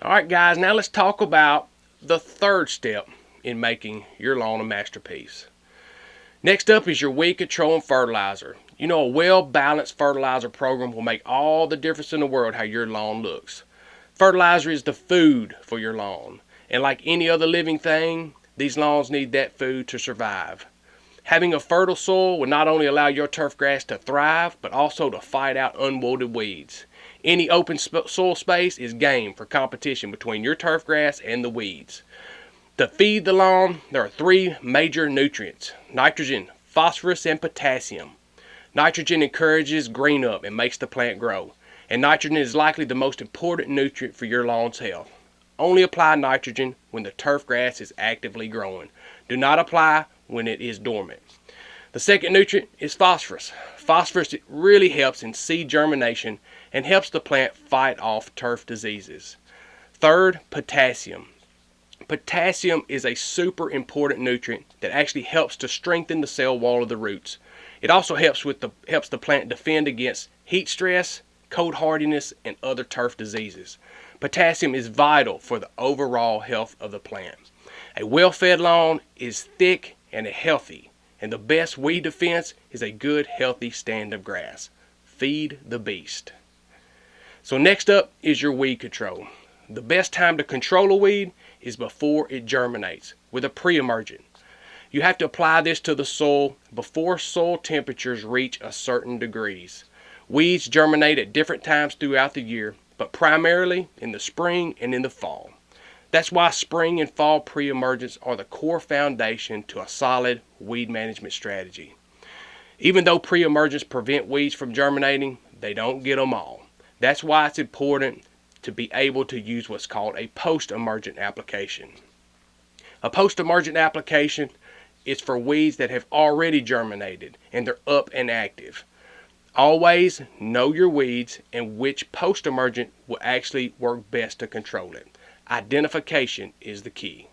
Alright guys, now let's talk about the third step in making your lawn a masterpiece. Next up is your weed control and fertilizer. You know, a well-balanced fertilizer program will make all the difference in the world how your lawn looks. Fertilizer is the food for your lawn, and like any other living thing, these lawns need that food to survive. Having a fertile soil will not only allow your turf grass to thrive, but also to fight out unwanted weeds. Any open soil space is game for competition between your turf grass and the weeds. To feed the lawn, there are three major nutrients: nitrogen, phosphorus, and potassium. Nitrogen encourages green up and makes the plant grow, and nitrogen is likely the most important nutrient for your lawn's health. Only apply nitrogen when the turf grass is actively growing. Do not apply when it is dormant. The second nutrient is phosphorus. Phosphorus really helps in seed germination and helps the plant fight off turf diseases. Third, potassium. Potassium is a super important nutrient that actually helps to strengthen the cell wall of the roots. It also helps the plant defend against heat stress, cold hardiness, and other turf diseases. Potassium is vital for the overall health of the plant. A well-fed lawn is thick and healthy, and the best weed defense is a good, healthy stand of grass. Feed the beast. So next up is your weed control. The best time to control a weed is before it germinates with a pre-emergent. You have to apply this to the soil before soil temperatures reach a certain degrees. Weeds germinate at different times throughout the year, but primarily in the spring and in the fall. That's why spring and fall pre-emergents are the core foundation to a solid weed management strategy. Even though pre-emergents prevent weeds from germinating, they don't get them all. That's why it's important to be able to use what's called a post-emergent application. A post-emergent application is for weeds that have already germinated and they're up and active. Always know your weeds and which post-emergent will actually work best to control it. Identification is the key.